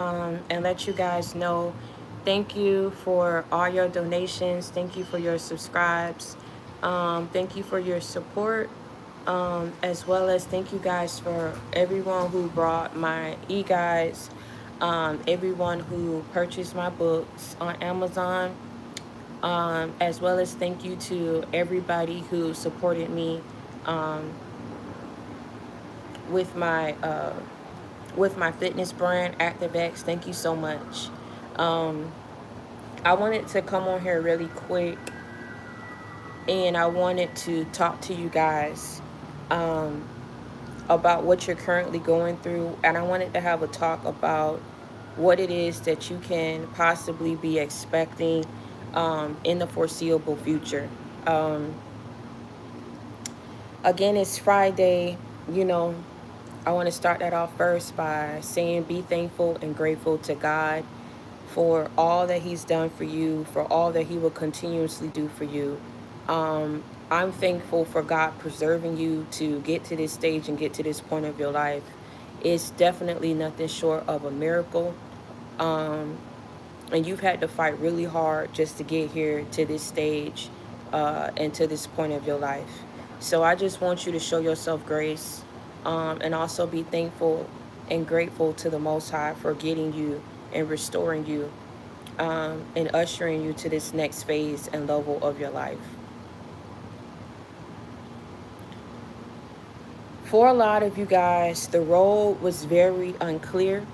and let you guys know thank you for all your donations. Thank you for your subscribes. Thank you for your support. As well as thank you guys for everyone who brought my e-guides, everyone who purchased my books on Amazon, as well as thank you to everybody who supported me um, with my fitness brand, ActiveX. Thank you so much. Um, I wanted to come on here really quick and I wanted to talk to you guys um, about what you're currently going through. And I wanted to have a talk about what it is that you can possibly be expecting in the foreseeable future. Um, Again, it's Friday. You know, I want to start that off first by saying be thankful and grateful to God for all that He's done for you, for all that He will continuously do for you. I'm thankful for God preserving you to get to this stage and get to this point of your life. It's definitely nothing short of a miracle. Um, and you've had to fight really hard just to get here to this stage and to this point of your life. So I just want you to show yourself grace and also be thankful and grateful to the Most High for getting you and restoring you and ushering you to this next phase and level of your life. For a lot of you guys, the road was very unclear.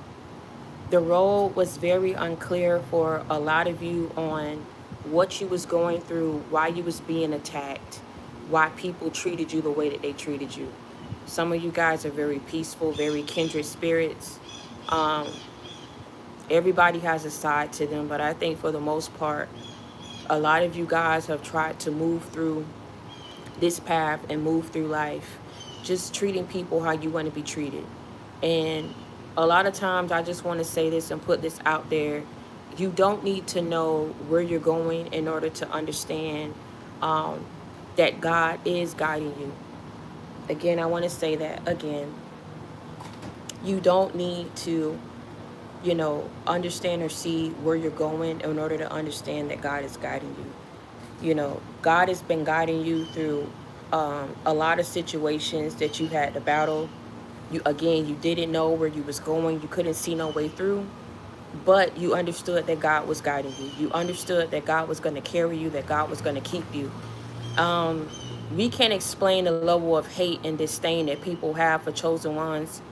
The road was very unclear for a lot of you on what you was going through, why you was being attacked, why people treated you the way that they treated you. Some of you guys are very peaceful, very kindred spirits. Um, Everybody has a side to them, but I think for the most part, a lot of you guys have tried to move through this path and move through life just treating people how you want to be treated. And a lot of times I just want to say this and put this out there. You don't need to know where you're going in order to understand um, that God is guiding you. Again, I want to say that again. You don't need to, understand or see where you're going in order to understand that God is guiding you. God has been guiding you through a lot of situations that you had to battle. You didn't know where you was going. You couldn't see no way through, but you understood that God was guiding you. You understood that God was going to carry you, that God was going to keep you. Um, we can't explain the level of hate and disdain that people have for chosen ones,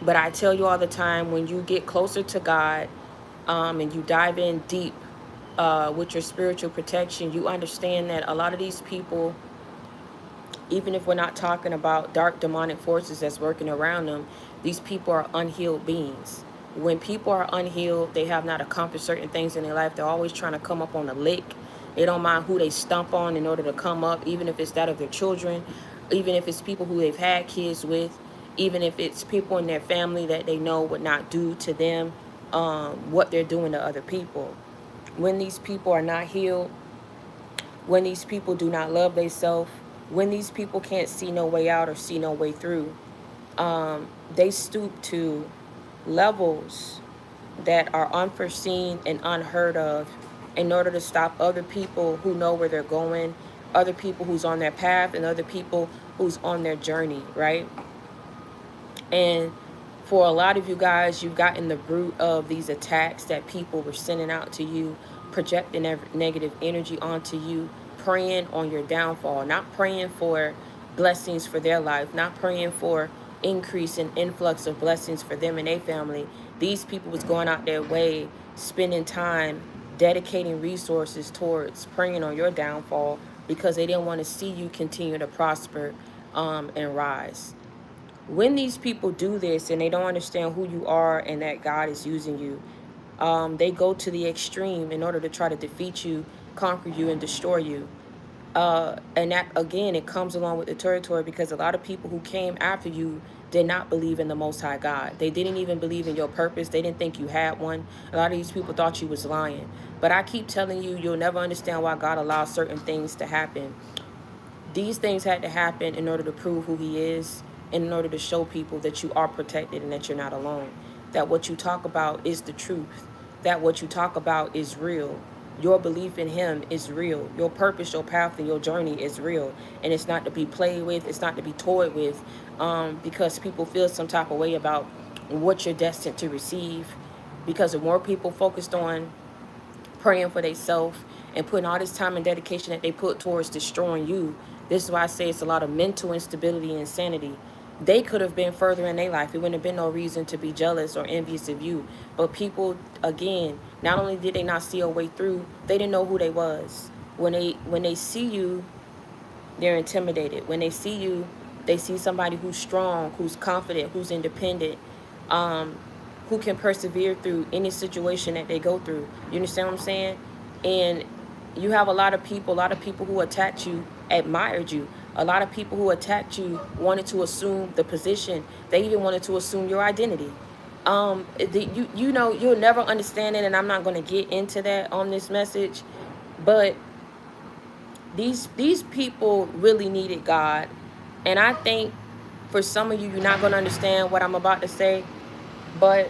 but I tell you all the time, when you get closer to God and you dive in deep with your spiritual protection, you understand that a lot of these people, even if we're not talking about dark demonic forces that's working around them, these people are unhealed beings. When people are unhealed, they have not accomplished certain things in their life. They're always trying to come up on a lick. They don't mind who they stump on in order to come up, even if it's that of their children, even if it's people who they've had kids with, even if it's people in their family that they know would not do to them what they're doing to other people. When these people are not healed, when these people do not love themselves, when these people can't see no way out or see no way through, they stoop to levels that are unforeseen and unheard of in order to stop other people who know where they're going, other people who's on their path, and other people who's on their journey, right? And for a lot of you guys, you've gotten the root of these attacks that people were sending out to you, projecting negative energy onto you, praying on your downfall, not praying for blessings for their life, not praying for increase and influx of blessings for them and their family. These people was going out their way, spending time, dedicating resources towards praying on your downfall because they didn't want to see you continue to prosper and rise. When these people do this and they don't understand who you are and that God is using you, they go to the extreme in order to try to defeat you, conquer you, and destroy you. And that, again, it comes along with the territory because a lot of people who came after you did not believe in the Most High God. They didn't even believe in your purpose. They didn't think you had one. A lot of these people thought you was lying. But I keep telling you, you'll never understand why God allows certain things to happen. These things had to happen in order to prove who He is, and in order to show people that you are protected and that you're not alone. that what you talk about is the truth, that what you talk about is real. Your belief in him is real. Your purpose, your path, and your journey is real. And it's not to be played with. It's not to be toyed with, because people feel some type of way about what you're destined to receive. Because the more people focused on praying for themselves and putting all this time and dedication that they put towards destroying you, this is why I say it's a lot of mental instability and insanity. They could have been further in their life. It wouldn't have been no reason to be jealous or envious of you. But people, again, not only did they not see a way through, they didn't know who they was. When they see you, they're intimidated. When they see you, they see somebody who's strong, who's confident, who's independent, um, who can persevere through any situation that they go through. You understand what I'm saying? And you have a lot of people who attacked you, admired you. A lot of people who attacked you wanted to assume the position. They even wanted to assume your identity. You know, you'll never understand it, and I'm not going to get into that on this message. But these people really needed God. And I think for some of you, you're not going to understand what I'm about to say, but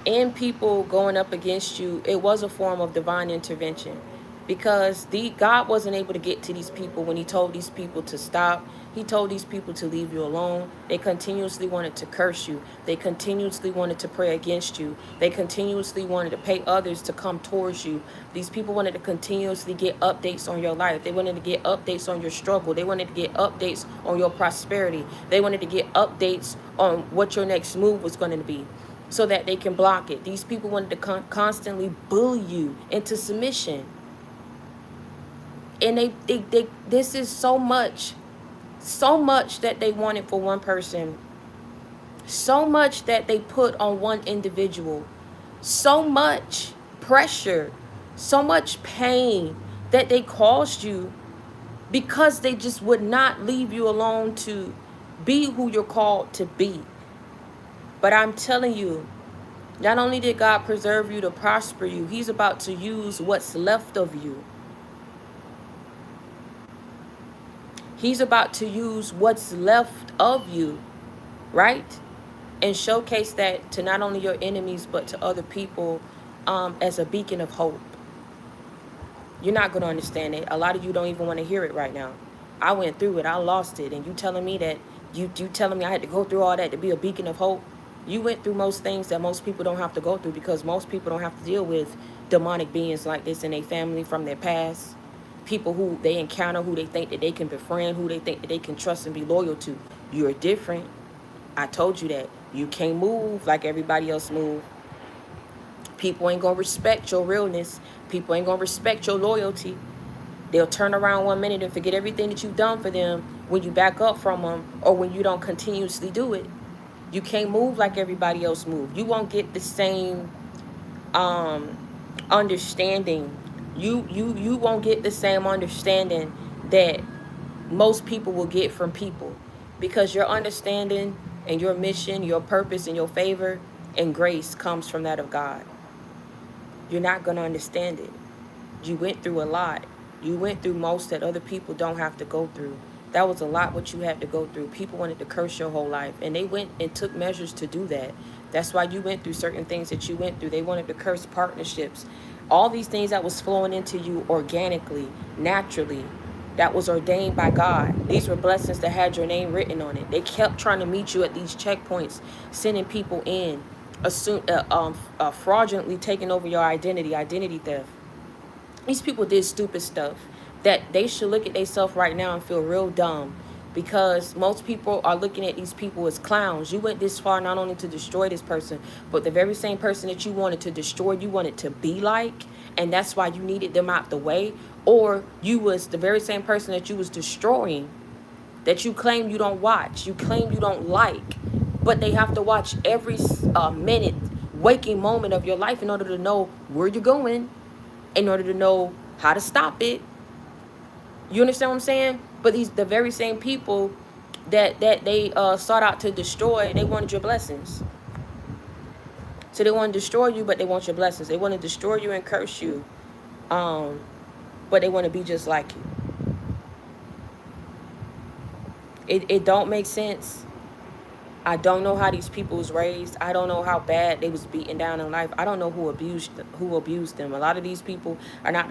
in people going up against you, it was a form of divine intervention, because God wasn't able to get to these people when he told these people to stop. He told these people to leave you alone. They continuously wanted to curse you. They continuously wanted to pray against you. They continuously wanted to pay others to come towards you. These people wanted to continuously get updates on your life. They wanted to get updates on your struggle. They wanted to get updates on your prosperity. They wanted to get updates on what your next move was going to be, so that they can block it. These people wanted to constantly bully you into submission. And they this is so much that they wanted for one person, so much that they put on one individual, so much pressure, so much pain that they caused you, because they just would not leave you alone to be who you're called to be. But I'm telling you, not only did God preserve you to prosper you, he's about to use what's left of you. He's about to use what's left of you, right? And showcase that to not only your enemies, but to other people, as a beacon of hope. You're not going to understand it. A lot of you don't even want to hear it right now. I went through it. I lost it. And you telling me that, you telling me I had to go through all that to be a beacon of hope? You went through most things that most people don't have to go through, because most people don't have to deal with demonic beings like this in their family from their past. People who they encounter, who they think that they can befriend, who they think that they can trust and be loyal to. You're different. I told you that. You can't move like everybody else move. People ain't going to respect your realness. People ain't going to respect your loyalty. They'll turn around one minute and forget everything that you've done for them when you back up from them, or when you don't continuously do it. You can't move like everybody else move. You won't get the same understanding. You won't get the same understanding that most people will get from people, because your understanding and your mission, your purpose and your favor and grace comes from that of God. You're not going to understand it. You went through a lot. You went through most that other people don't have to go through. That was a lot what you had to go through. People wanted to curse your whole life, and they went and took measures to do that. That's why you went through certain things that you went through. They wanted to curse partnerships. All these things that was flowing into you organically, naturally, that was ordained by God. These were blessings that had your name written on it. They kept trying to meet you at these checkpoints, sending people in, fraudulently taking over your identity theft. These people did stupid stuff that they should look at themselves right now and feel real dumb, because most people are looking at these people as clowns. You went this far not only to destroy this person, but the very same person that you wanted to destroy, you wanted to be like, and that's why you needed them out the way. Or you was the very same person that you was destroying, that you claim you don't watch, you claim you don't like, but they have to watch every minute, waking moment of your life in order to know where you're going, in order to know how to stop it. You understand what I'm saying? But the very same people that they sought out to destroy, they wanted your blessings. So they want to destroy you, but they want your blessings. They want to destroy you and curse you, but they want to be just like you. It don't make sense. I don't know how these people was raised. I don't know how bad they was beaten down in life. I don't know who abused them. A lot of these people are not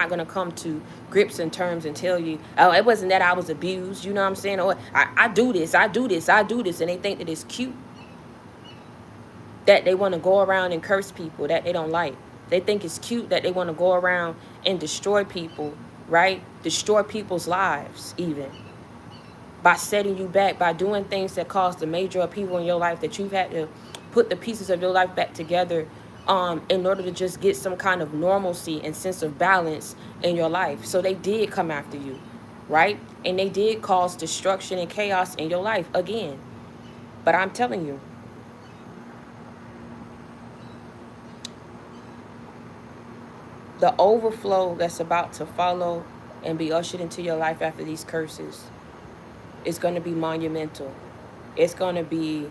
gonna come to grips and terms and tell you, oh, it wasn't that I was abused. You know what I'm saying? Or I do this, I do this, I do this, and they think that it's cute. That they want to go around and curse people that they don't like. They think it's cute that they want to go around and destroy people, right? Destroy people's lives even. By setting you back, by doing things that cause the major upheaval in your life, that you've had to put the pieces of your life back together in order to just get some kind of normalcy and sense of balance in your life. So they did come after you, right? And they did cause destruction and chaos in your life again. But I'm telling you, the overflow that's about to follow and be ushered into your life after these curses is going to be monumental. It's going to be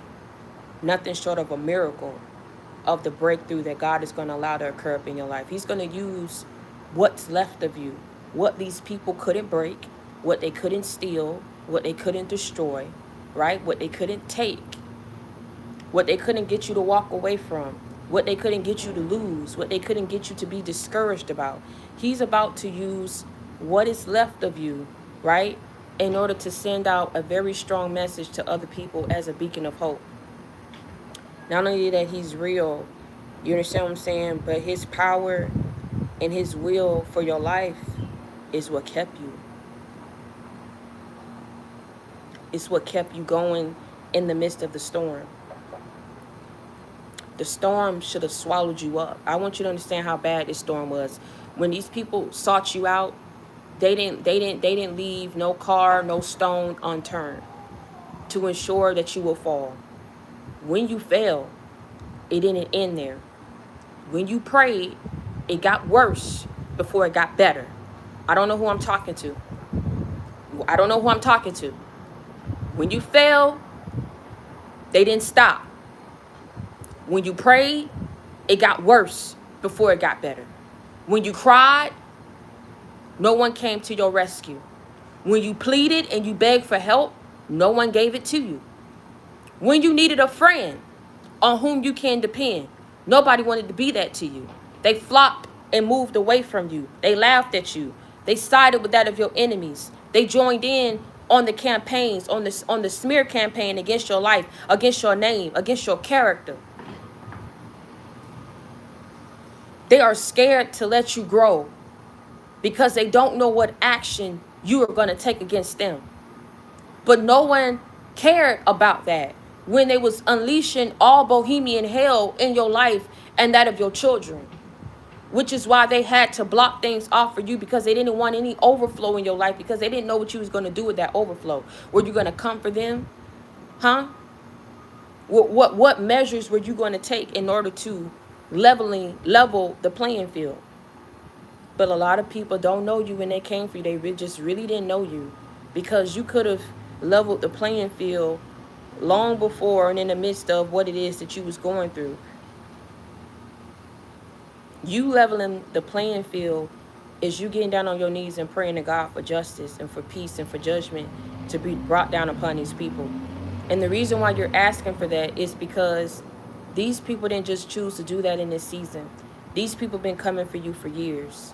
nothing short of a miracle of the breakthrough that God is going to allow to occur up in your life. He's going to use what's left of you, what these people couldn't break, what they couldn't steal, what they couldn't destroy, right? What they couldn't take, what they couldn't get you to walk away from, what they couldn't get you to lose, what they couldn't get you to be discouraged about. He's about to use what is left of you, right, in order to send out a very strong message to other people as a beacon of hope. Not only that he's real, you understand what I'm saying, but his power and his will for your life is what kept you. It's what kept you going in the midst of the storm. The storm should have swallowed you up. I want you to understand how bad this storm was. When these people sought you out, they didn't leave no car, no stone unturned to ensure that you will fall. When you fell, it didn't end there. When you prayed, it got worse before it got better. I don't know who I'm talking to. I don't know who I'm talking to. When you fell, they didn't stop. When you prayed, it got worse before it got better. When you cried, no one came to your rescue. When you pleaded and you begged for help, no one gave it to you. When you needed a friend on whom you can depend, nobody wanted to be that to you. They flocked and moved away from you. They laughed at you. They sided with that of your enemies. They joined in on the campaigns, on the smear campaign against your life, against your name, against your character. They are scared to let you grow because they don't know what action you are going to take against them. But no one cared about that when they was unleashing all bohemian hell in your life and that of your children, which is why they had to block things off for you, because they didn't want any overflow in your life, because they didn't know what you was going to do with that overflow. Were you going to come for them? Huh? What measures were you going to take in order to level the playing field? But a lot of people don't know you when they came for you. They just really didn't know you, because you could have leveled the playing field long before and in the midst of what it is that you was going through. You leveling the playing field is you getting down on your knees and praying to God for justice and for peace and for judgment to be brought down upon these people. And the reason why you're asking for that is because these people didn't just choose to do that in this season. These people been coming for you for years.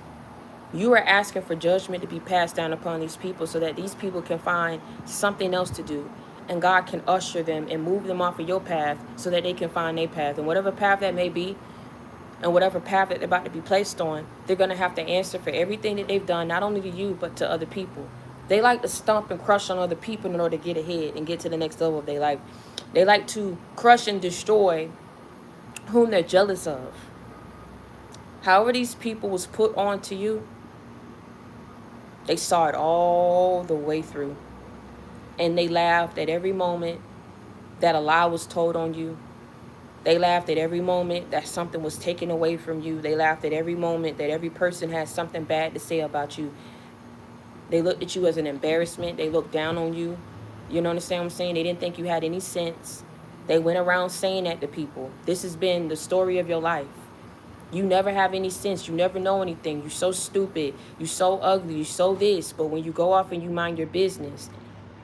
You are asking for judgment to be passed down upon these people so that these people can find something else to do. And God can usher them and move them off of your path so that they can find their path. And whatever path that may be, and whatever path that they're about to be placed on, they're going to have to answer for everything that they've done, not only to you, but to other people. They like to stomp and crush on other people in order to get ahead and get to the next level of their life. They like to crush and destroy whom they're jealous of. However these people was put on to you, they saw it all the way through. And they laughed at every moment that a lie was told on you. They laughed at every moment that something was taken away from you. They laughed at every moment that every person had something bad to say about you. They looked at you as an embarrassment. They looked down on you. You know what I'm saying? They didn't think you had any sense. They went around saying that to people. This has been the story of your life. You never have any sense. You never know anything. You're so stupid. You're so ugly. You're so this. But when you go off and you mind your business,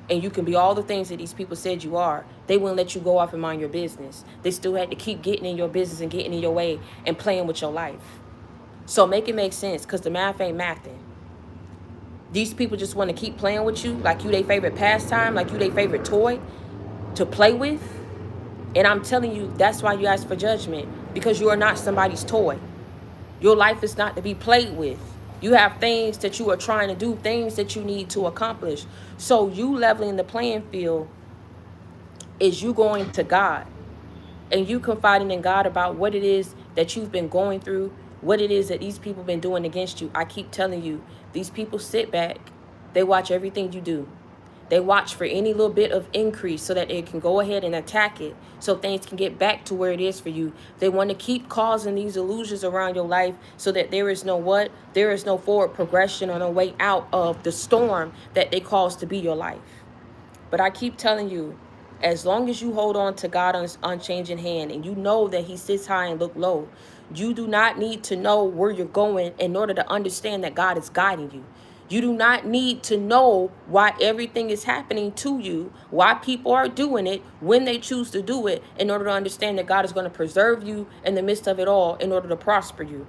and you can be all the things that these people said you are, they wouldn't let you go off and mind your business. They still had to keep getting in your business and getting in your way and playing with your life. So make it make sense, because the math ain't mathing. These people just want to keep playing with you like you their favorite pastime, like you their favorite toy to play with. And I'm telling you, that's why you ask for judgment, because you are not somebody's toy. Your life is not to be played with. You have things that you are trying to do, things that you need to accomplish. So you leveling the playing field is you going to God and you confiding in God about what it is that you've been going through, what it is that these people been doing against you. I keep telling you, these people sit back. They watch everything you do. They watch for any little bit of increase so that they can go ahead and attack it, so things can get back to where it is for you. They want to keep causing these illusions around your life so that there is no what? There is no forward progression or no way out of the storm that they cause to be your life. But I keep telling you, as long as you hold on to God on his unchanging hand and you know that he sits high and look low, you do not need to know where you're going in order to understand that God is guiding you. You do not need to know why everything is happening to you, why people are doing it, when they choose to do it, in order to understand that God is going to preserve you in the midst of it all in order to prosper you.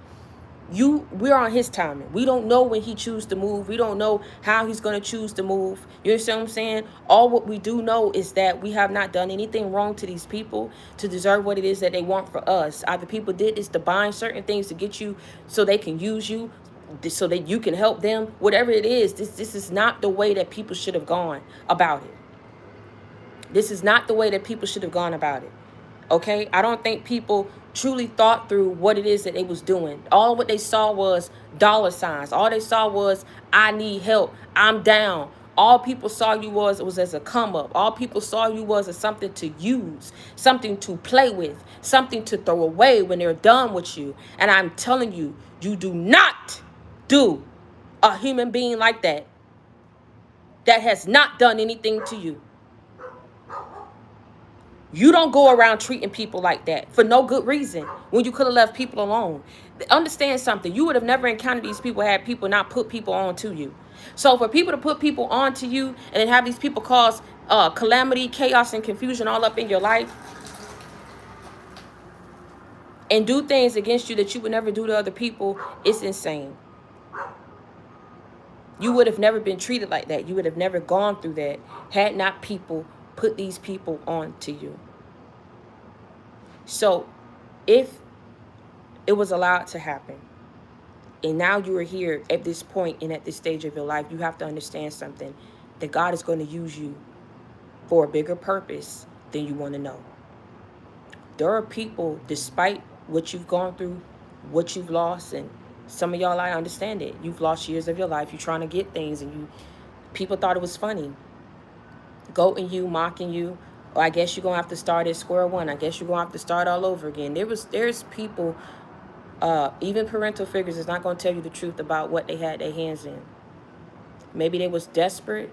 We're on his timing. We don't know when he chooses to move. We don't know how he's going to choose to move. You understand what I'm saying? All what we do know is that we have not done anything wrong to these people to deserve what it is that they want for us. Either people did this to bind certain things to get you so they can use you, so that you can help them. Whatever it is, this is not the way that people should have gone about it. This is not the way that people should have gone about it. Okay, I don't think people truly thought through what it is that they was doing. All what they saw was dollar signs. All they saw was, I need help, I'm down. All people saw you was as a come up. All people saw you was as something to use, something to play with, something to throw away when they're done with you. And I'm telling you, you do not do a human being like that has not done anything to you. You don't go around treating people like that for no good reason when you could have left people alone. Understand something. You would have never encountered these people had people not put people on to you. So for people to put people on to you and then have these people cause calamity, chaos, and confusion all up in your life and do things against you that you would never do to other people, it's insane. You would have never been treated like that. You would have never gone through that had not people put these people on to you. So if it was allowed to happen, and now you are here at this point and at this stage of your life, you have to understand something, that God is going to use you for a bigger purpose than you want to know. There are people, despite what you've gone through, what you've lost, and some of y'all, I understand it. You've lost years of your life. You're trying to get things, and people thought it was funny. Goating you, mocking you. Or I guess you're going to have to start at square one. I guess you're going to have to start all over again. There's people, even parental figures is not going to tell you the truth about what they had their hands in. Maybe they was desperate.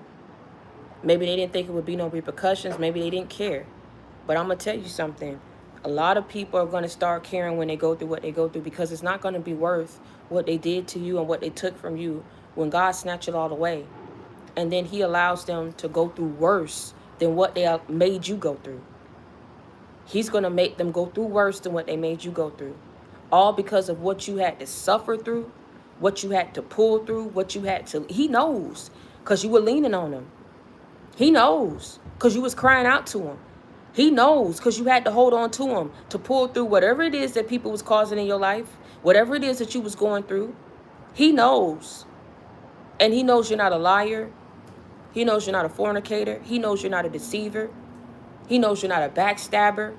Maybe they didn't think it would be no repercussions. Maybe they didn't care. But I'm going to tell you something. A lot of people are going to start caring when they go through what they go through, because it's not going to be worth what they did to you and what they took from you when God snatched it all away. And then he allows them to go through worse than what they made you go through. He's going to make them go through worse than what they made you go through. All because of what you had to suffer through, what you had to pull through, what you had to... He knows, because you were leaning on him. He knows, because you was crying out to him. He knows, because you had to hold on to him to pull through whatever it is that people was causing in your life, whatever it is that you was going through. He knows. And he knows you're not a liar. He knows you're not a fornicator. He knows you're not a deceiver. He knows you're not a backstabber.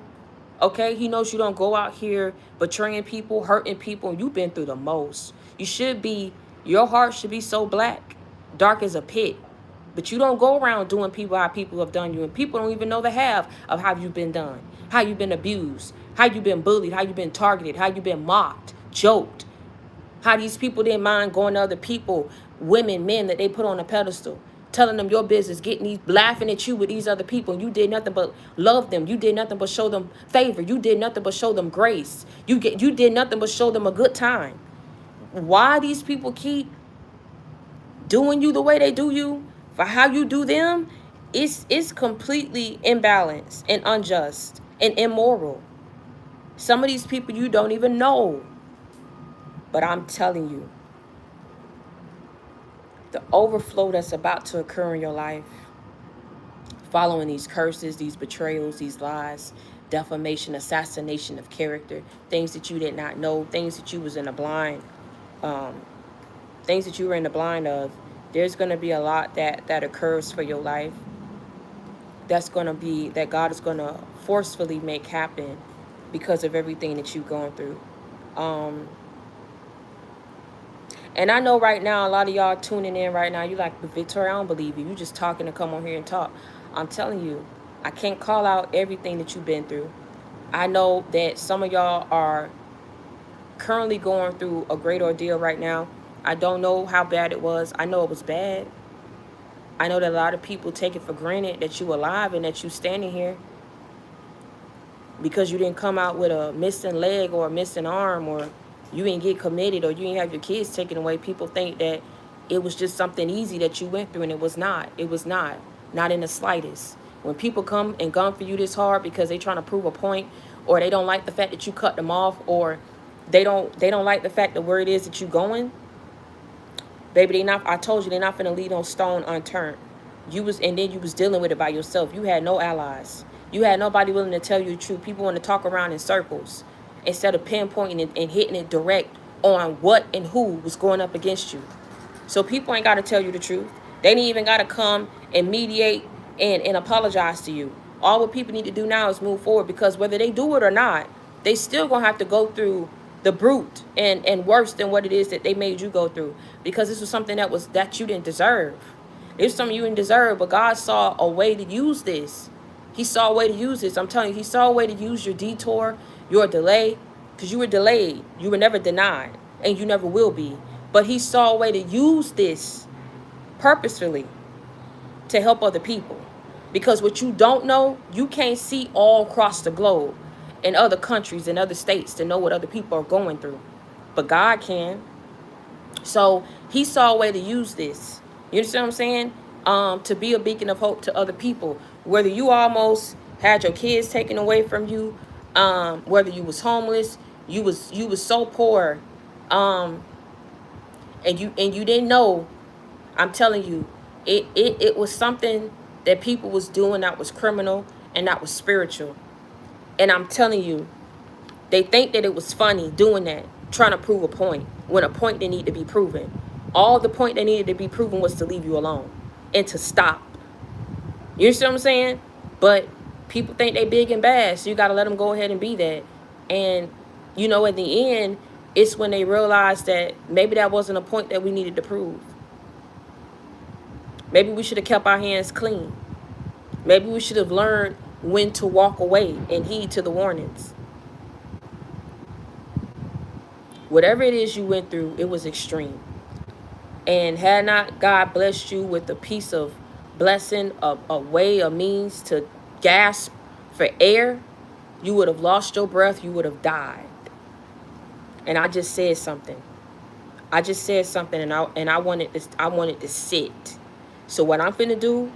Okay? He knows you don't go out here betraying people, hurting people. You've been through the most. Your heart should be so black, dark as a pit. But you don't go around doing people how people have done you. And people don't even know the half of how you've been done, how you've been abused, how you've been bullied, how you've been targeted, how you've been mocked, joked, how these people didn't mind going to other people, women, men that they put on a pedestal, telling them your business, laughing at you with these other people. You did nothing but love them. You did nothing but show them favor. You did nothing but show them grace. You did nothing but show them a good time. Why these people keep doing you the way they do you, for how you do them, It's completely imbalanced and unjust and immoral. Some of these people you don't even know. But I'm telling you, the overflow that's about to occur in your life, following these curses, these betrayals, these lies, defamation, assassination of character, things that you did not know, things that you was in the blind, um, things that you were in the blind of. There's going to be a lot that occurs for your life. That's going to be that God is going to forcefully make happen because of everything that you've gone through. Um, And I know right now, a lot of y'all tuning in right now, you like, but Victoria, I don't believe you. You just talking to come on here and talk. I'm telling you, I can't call out everything that you've been through. I know that some of y'all are currently going through a great ordeal right now. I don't know how bad it was. I know it was bad. I know that a lot of people take it for granted that you alive and that you standing here because you didn't come out with a missing leg or a missing arm, or you didn't get committed, or you didn't have your kids taken away. People think that it was just something easy that you went through, and it was not. It was not in the slightest. When people come and gun for you this hard because they trying to prove a point, or they don't like the fact that you cut them off, or they don't like the fact that where it is that you going, baby, they not. I told you, they're not finna leave on stone unturned. And then you was dealing with it by yourself. You had no allies. You had nobody willing to tell you the truth. People want to talk around in circles instead of pinpointing it and hitting it direct on what and who was going up against you. So people ain't got to tell you the truth. They ain't even got to come and mediate and apologize to you. All what people need to do now is move forward, because whether they do it or not, they still going to have to go through the brute and worse than what it is that they made you go through, because this was something that you didn't deserve. It was something you didn't deserve, but God saw a way to use this. He saw a way to use this. I'm telling you, he saw a way to use your detour, your delay, because you were delayed. You were never denied, and you never will be. But he saw a way to use this purposefully to help other people. Because what you don't know, you can't see all across the globe in other countries and other states to know what other people are going through. But God can. So he saw a way to use this. You understand what I'm saying? To be a beacon of hope to other people. Whether you almost had your kids taken away from you, whether you was homeless, you was so poor, um, and you didn't know. I'm telling you, it was something that people was doing that was criminal and that was spiritual. And I'm telling you, they think that it was funny doing that, trying to prove a point when a point didn't need to be proven. All the point that needed to be proven was to leave you alone and to stop. You see what I'm saying? But people think they big and bad, so you got to let them go ahead and be that. And, at the end, it's when they realize that maybe that wasn't a point that we needed to prove. Maybe we should have kept our hands clean. Maybe we should have learned when to walk away and heed to the warnings. Whatever it is you went through, it was extreme. And had not God blessed you with a piece of blessing, a way, a means to gasp for air, you would have lost your breath. You would have died. And I just said something. I just said something, and I wanted to sit. So what I'm finna do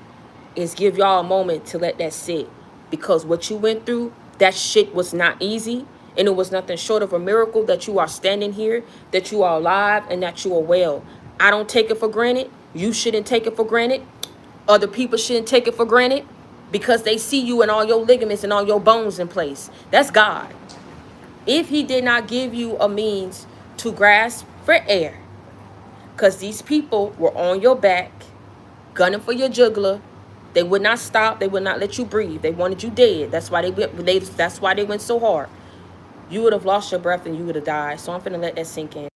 is give y'all a moment to let that sit, because what you went through, that shit was not easy, and it was nothing short of a miracle that you are standing here, that you are alive, and that you are well. I don't take it for granted. You shouldn't take it for granted. Other people shouldn't take it for granted, because they see you and all your ligaments and all your bones in place. That's God. If he did not give you a means to grasp for air, because these people were on your back, gunning for your jugular. They would not stop. They would not let you breathe. They wanted you dead. That's why that's why they went so hard. You would have lost your breath and you would have died. So I'm finna let that sink in.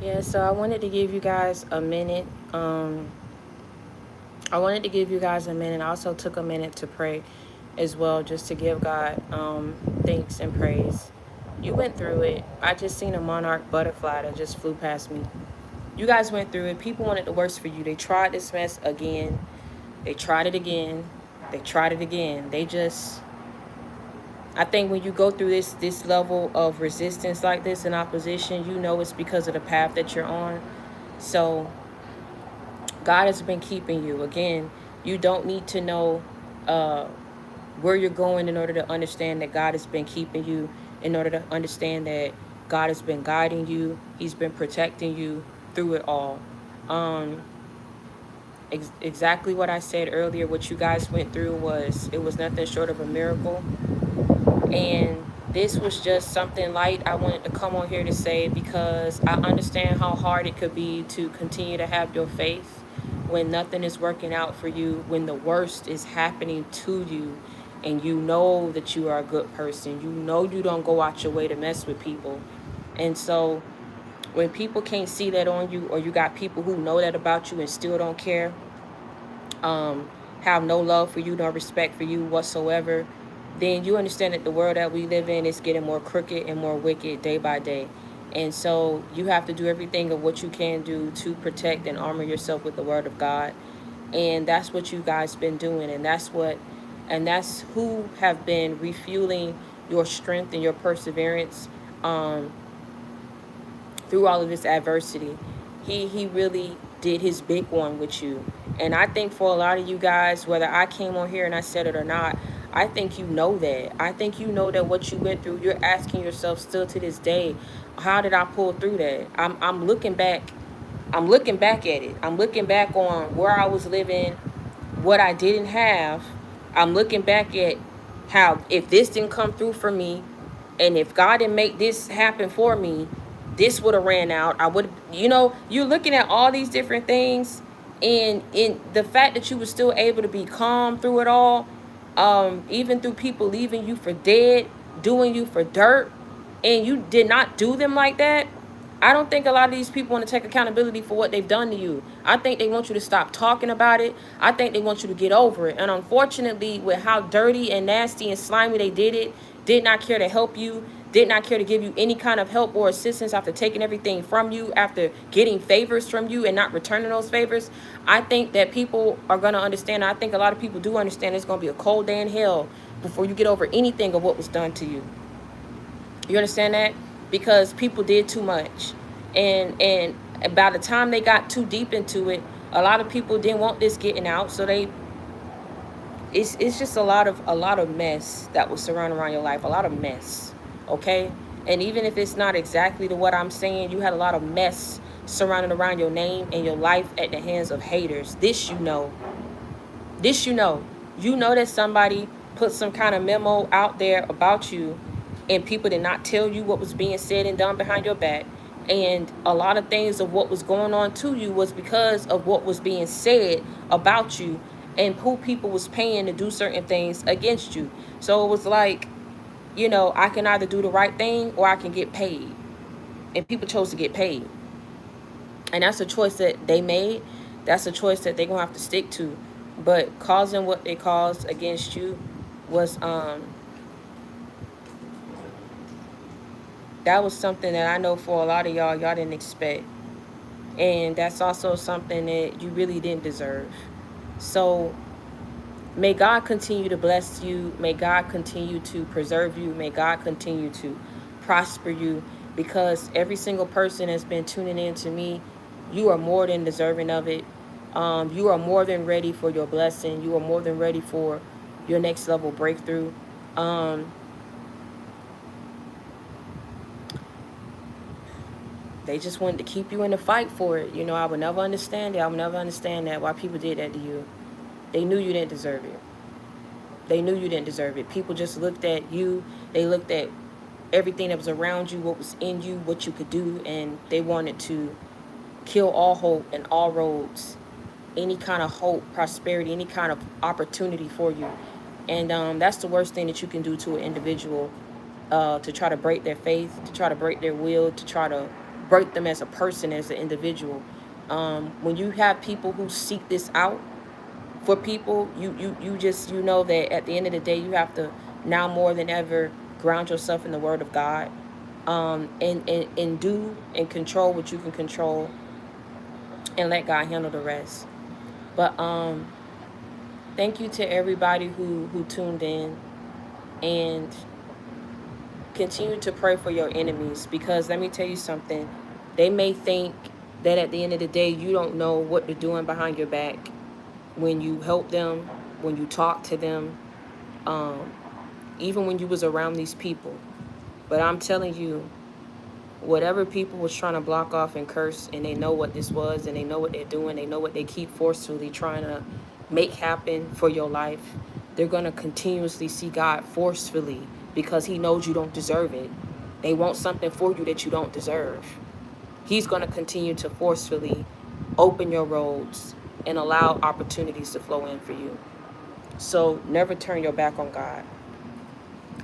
Yeah, so I wanted to give you guys a minute. I wanted to give you guys a minute. I also took a minute to pray as well, just to give God thanks and praise. You went through it. I just seen a monarch butterfly that just flew past me. You guys went through it. People wanted the worst for you. They tried this mess again. They tried it again. They tried it again. They just, I think when you go through this level of resistance like this in opposition, you know it's because of the path that you're on. So God has been keeping you. Again, you don't need to know uh, where you're going in order to understand that God has been keeping you, in order to understand that God has been guiding you. He's been protecting you through it all. Um, exactly what I said earlier, what you guys went through it was nothing short of a miracle. And this was just something light I wanted to come on here to say, because I understand how hard it could be to continue to have your faith when nothing is working out for you, when the worst is happening to you, and you know that you are a good person. You know you don't go out your way to mess with people. And so when people can't see that on you, or you got people who know that about you and still don't care, have no love for you, no respect for you whatsoever, then you understand that the world that we live in is getting more crooked and more wicked day by day. And so you have to do everything of what you can do to protect and armor yourself with the word of God. And that's what you guys been doing. And that's who have been refueling your strength and your perseverance um, through all of this adversity. He really did his big one with you. And I think for a lot of you guys, whether I came on here and I said it or not, I think you know that. I think you know that what you went through, you're asking yourself still to this day, how did I pull through that? I'm looking back. I'm looking back at it. I'm looking back on where I was living, what I didn't have. I'm looking back at how, if this didn't come through for me, and if God didn't make this happen for me, this would have ran out. I would, you're looking at all these different things, and in the fact that you were still able to be calm through it all, even through people leaving you for dead, doing you for dirt, and you did not do them like that. I don't think a lot of these people want to take accountability for what they've done to you. I think they want you to stop talking about it. I think they want you to get over it. And unfortunately, with how dirty and nasty and slimy they did it, did not care to help you, did not care to give you any kind of help or assistance after taking everything from you, after getting favors from you and not returning those favors. I think that people are going to understand. I think a lot of people do understand it's going to be a cold day in hell before you get over anything of what was done to you. You understand that? Because people did too much. And by the time they got too deep into it, a lot of people didn't want this getting out. So it's just a lot of mess that was surrounding around your life. A lot of mess. Okay? And even if it's not exactly to what I'm saying, you had a lot of mess surrounding around your name and your life at the hands of haters. This you know that somebody put some kind of memo out there about you, and people did not tell you what was being said and done behind your back. And a lot of things of what was going on to you was because of what was being said about you, and who people was paying to do certain things against you. So it was like, I can either do the right thing or I can get paid. And people chose to get paid. And that's a choice that they made. That's a choice that they're gonna have to stick to. But causing what they caused against you was that was something that I know for a lot of y'all didn't expect. And that's also something that you really didn't deserve. So may God continue to bless you. May God continue to preserve you. May God continue to prosper you, because every single person that's been tuning in to me, you are more than deserving of it. You are more than ready for your blessing. You are more than ready for your next level breakthrough. Um, they just wanted to keep you in the fight for it. I would never understand it. I would never understand that, why people did that to you. They knew you didn't deserve it. They knew you didn't deserve it. People just looked at you. They looked at everything that was around you, what was in you, what you could do, and they wanted to kill all hope and all roads, any kind of hope, prosperity, any kind of opportunity for you. And that's the worst thing that you can do to an individual, to try to break their faith, to try to break their will, to try to break them as a person, as an individual. When you have people who seek this out for people, you just, you know that at the end of the day, you have to now more than ever ground yourself in the word of God, and do and control what you can control, and let God handle the rest. But thank you to everybody who tuned in, and continue to pray for your enemies, because let me tell you something, they may think that at the end of the day you don't know what they're doing behind your back when you help them, when you talk to them, um, even when you was around these people. But I'm telling you, whatever people was trying to block off and curse, and they know what this was, and they know what they're doing, they know what they keep forcefully trying to make happen for your life, they're going to continuously see God forcefully, because he knows you don't deserve it. They want something for you that you don't deserve. He's going to continue to forcefully open your roads and allow opportunities to flow in for you. So never turn your back on God.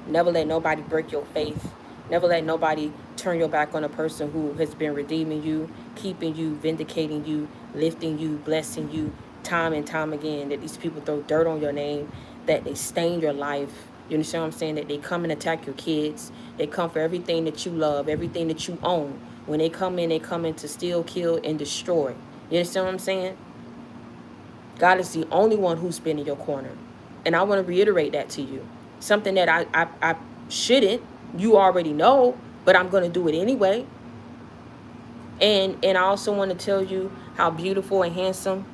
Never let nobody break your faith. Never let nobody turn your back on a person who has been redeeming you, keeping you, vindicating you, lifting you, blessing you, time and time again. That these people throw dirt on your name, that they stain your life. You understand what I'm saying? That they come and attack your kids. They come for everything that you love, everything that you own. When they come in to steal, kill, and destroy. You understand what I'm saying? God is the only one who's been in your corner. And I want to reiterate that to you. Something that I shouldn't, you already know, but I'm going to do it anyway. And I also want to tell you how beautiful and handsome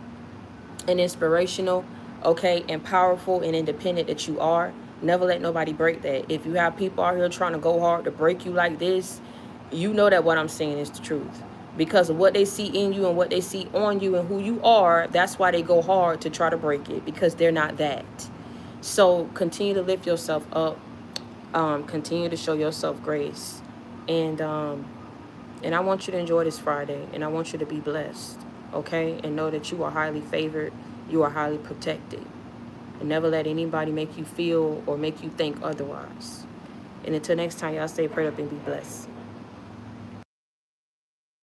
and inspirational, okay, and powerful and independent that you are. Never let nobody break that. If you have people out here trying to go hard to break you like this, you know that what I'm saying is the truth. Because of what they see in you and what they see on you and who you are, that's why they go hard to try to break it, because they're not that. So continue to lift yourself up. Continue to show yourself grace. And I want you to enjoy this Friday. And I want you to be blessed. Okay? And know that you are highly favored. You are highly protected. And never let anybody make you feel or make you think otherwise. And until next time, y'all stay prayed up and be blessed.